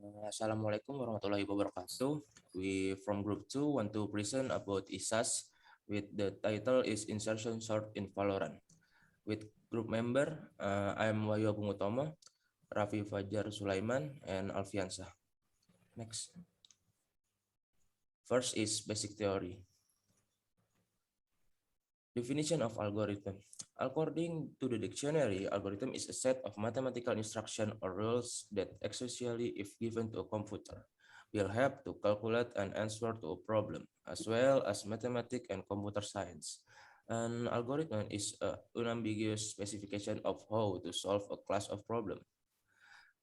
Assalamualaikum warahmatullahi wabarakatuh. We from group 2 want to present about ISAS with the title is Insertion Short in Valorant. With group member, I am Wahyu Agung Utomo, Raffi Fajar Sulaiman, and Alfiansah. Next. First is basic theory. Definition of algorithm. According to the dictionary, algorithm is a set of mathematical instruction or rules that, especially if given to a computer, will help to calculate an answer to a problem, as well as mathematics and computer science. An algorithm is an unambiguous specification of how to solve a class of problem.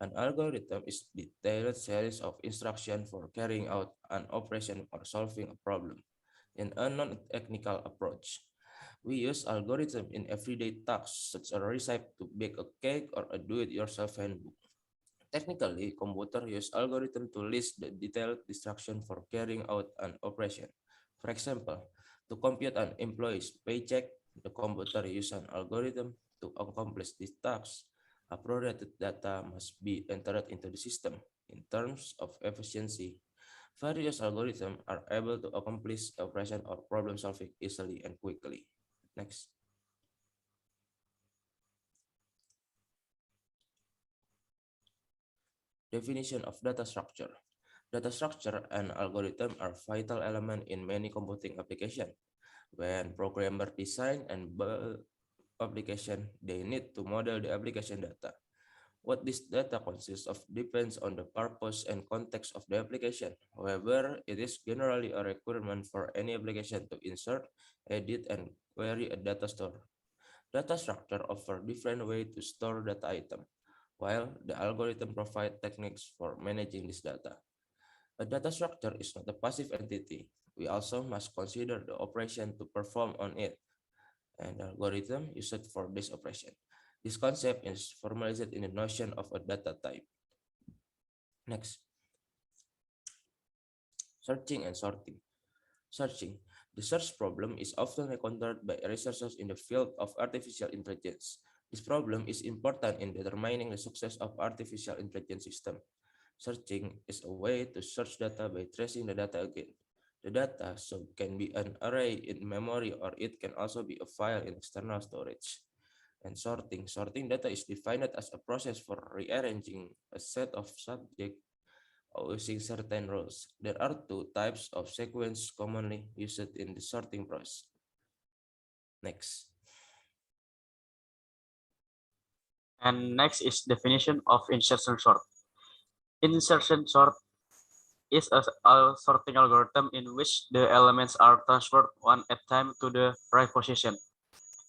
An algorithm is a detailed series of instructions for carrying out an operation or solving a problem. In a non-technical approach, we use algorithm in everyday tasks, such as a recipe to bake a cake or a do-it-yourself handbook. Technically, computer use algorithm to list the detailed instruction for carrying out an operation. For example, to compute an employee's paycheck, the computer use an algorithm to accomplish this task. Appropriate data must be entered into the system. In terms of efficiency, various algorithms are able to accomplish operation or problem solving easily and quickly. Next. Definition of data structure. Data structure and algorithm are vital elements in many computing applications. When programmers design and build application, they need to model the application data. What this data consists of depends on the purpose and context of the application. However, it is generally a requirement for any application to insert, edit, and query a data store. Data structure offer different ways to store data item, while the algorithm provide techniques for managing this data. A data structure is not a passive entity. We also must consider the operation to perform on it and the algorithm used for this operation. This concept is formalized in the notion of a data type. Next, searching and sorting. Searching. The search problem is often encountered by researchers in the field of artificial intelligence. This problem is important in determining the success of artificial intelligence system. Searching is a way to search data by tracing the data again. The data so can be an array in memory or it can also be a file in external storage. And sorting. Sorting data is defined as a process for rearranging a set of subjects using certain rules. There are two types of sequence commonly used in the sorting process. Next. And next is definition of insertion sort. Insertion sort is a sorting algorithm in which the elements are transferred one at a time to the right position.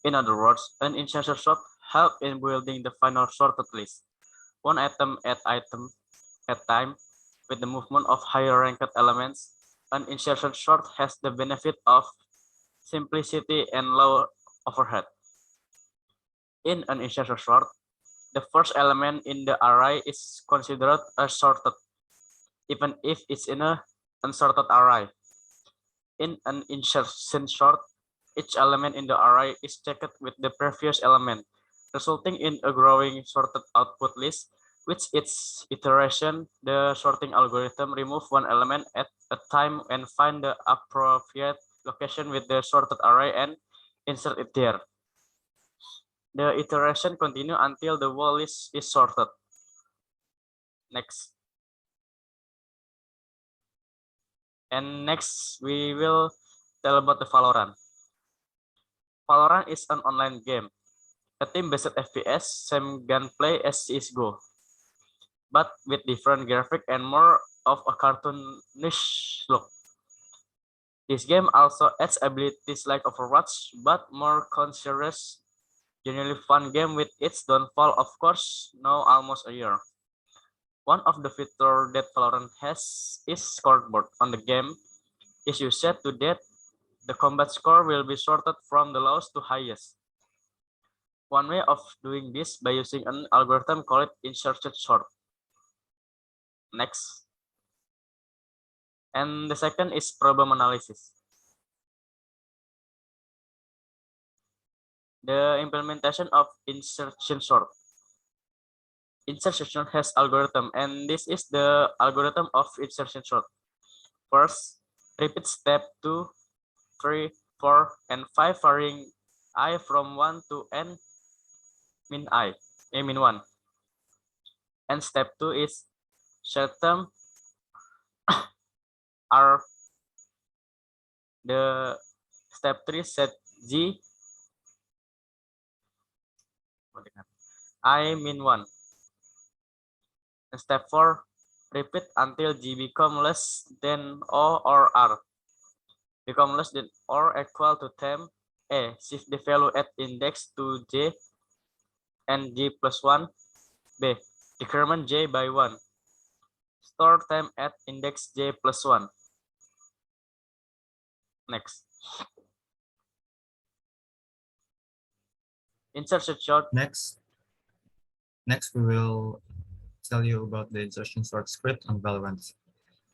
In other words, an insertion sort helps in building the final sorted list, one item at time, with the movement of higher ranked elements. An insertion sort has the benefit of simplicity and low overhead. In an insertion sort, the first element in the array is considered as sorted, even if it's in an unsorted array. In an insertion sort, each element in the array is checked with the previous element, resulting in a growing sorted output list. With its iteration, the sorting algorithm removes one element at a time and find the appropriate location with the sorted array and insert it there. The iteration continues until the whole list is sorted. Next. And next, we will tell about the Valorant. Valorant is an online game, a team-based FPS, same gunplay as CSGO, but with different graphic and more of a cartoonish look. This game also adds abilities like Overwatch, but more conscious, genuinely fun game with its downfall, of course, now almost a year. One of the features that Valorant has is scoreboard on the game. If you set to that, the combat score will be sorted from the lowest to highest. One way of doing this by using an algorithm called insertion sort. Next. And the second is problem analysis. The implementation of insertion sort. insertion has algorithm, and this is the algorithm of insertion sort. First, repeat step 2, 3, 4, and 5 varying I from 1 to n min I, min 1. And step 2 is set term are the step 3 set G I min 1. And step 4 repeat until G become less than O or R. Become less than or equal to 10. A. Shift the value at index to J and J plus 1. B. Decrement J by 1. Store time at index J plus 1. Next. Insertion sort. Next, we will tell you about the insertion sort script on Valorant.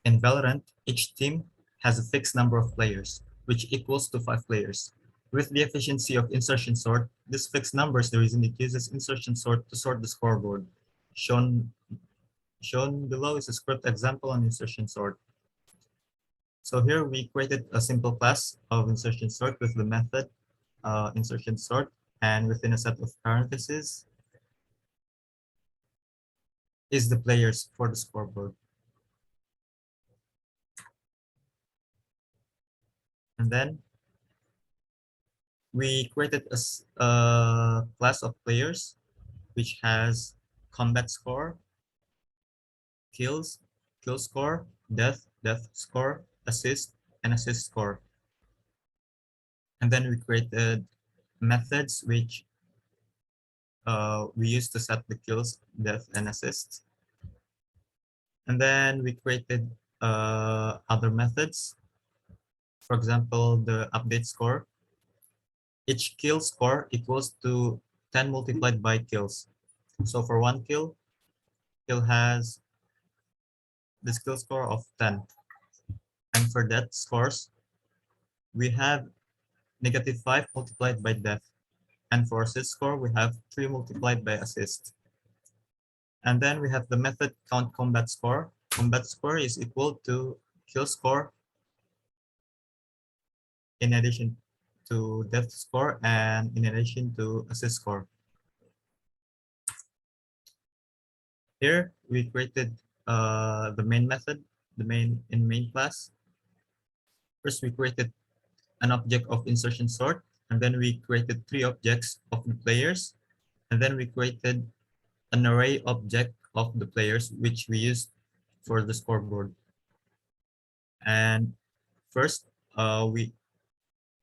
In Valorant, each team has a fixed number of players, which equals to 5 players. With the efficiency of insertion sort, this fixed number is the reason it uses insertion sort to sort the scoreboard. Shown below is a script example on insertion sort. So here we created a simple class of insertion sort with the method insertion sort, and within a set of parentheses is the players for the scoreboard. And then we created a class of players which has combat score, kills, kill score, death score, assist, and assist score. And then we created methods which we use to set the kills, death, and assists. And then we created other methods. For example, the update score. Each kill score equals to 10 multiplied by kills. So for one kill has the skill score of 10. And for death scores, we have -5 multiplied by death. And for assist score, we have 3 multiplied by assist. And then we have the method count combat score. Combat score is equal to kill score in addition to death score and in addition to assist score. Here we created the main method, in main class. First, we created an object of insertion sort, and then we created 3 objects of the players, and then we created an array object of the players, which we used for the scoreboard. And first, we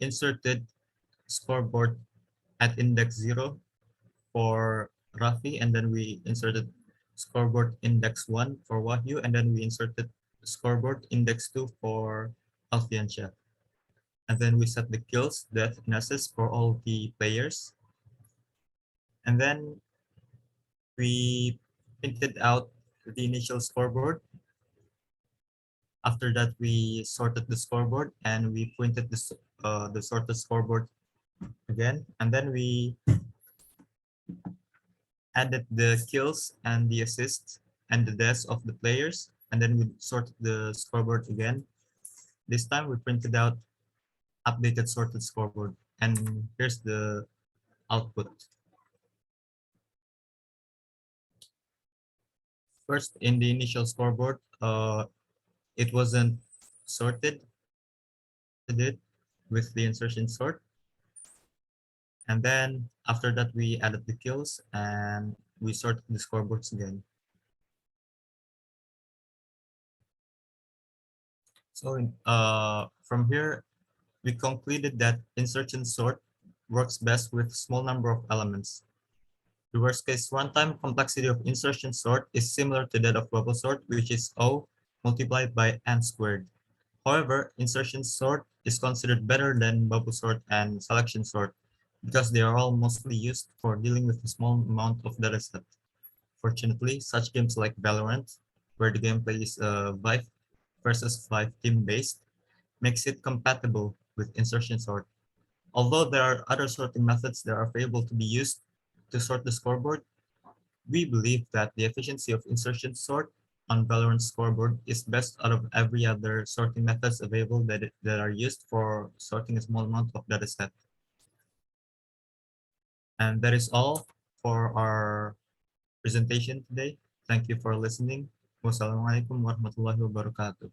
inserted scoreboard at index 0 for Rafi, and then we inserted scoreboard index 1 for Wahyu, and then we inserted scoreboard index 2 for Alfiansha. And then we set the kills, death, and assists for all the players. And then we printed out the initial scoreboard. After that, we sorted the scoreboard and we printed the sorted scoreboard again. And then we added the kills and the assists and the deaths of the players. And then we sorted the scoreboard again. This time we printed out updated sorted scoreboard. And here's the output. First, in the initial scoreboard, it wasn't sorted with the insertion sort. And then after that, we added the kills and we sorted the scoreboards again. So from here, we concluded that insertion sort works best with small number of elements. The worst case runtime complexity of insertion sort is similar to that of bubble sort, which is O multiplied by n squared. However, insertion sort is considered better than bubble sort and selection sort because they are all mostly used for dealing with a small amount of dataset. Fortunately, such games like Valorant, where the gameplay is 5 versus 5 team-based, makes it compatible with insertion sort. Although there are other sorting methods that are available to be used to sort the scoreboard, we believe that the efficiency of insertion sort on Valorant scoreboard is best out of every other sorting methods available that are used for sorting a small amount of data set. And that is all for our presentation today. Thank you for listening. Wassalamualaikum warahmatullahi wabarakatuh.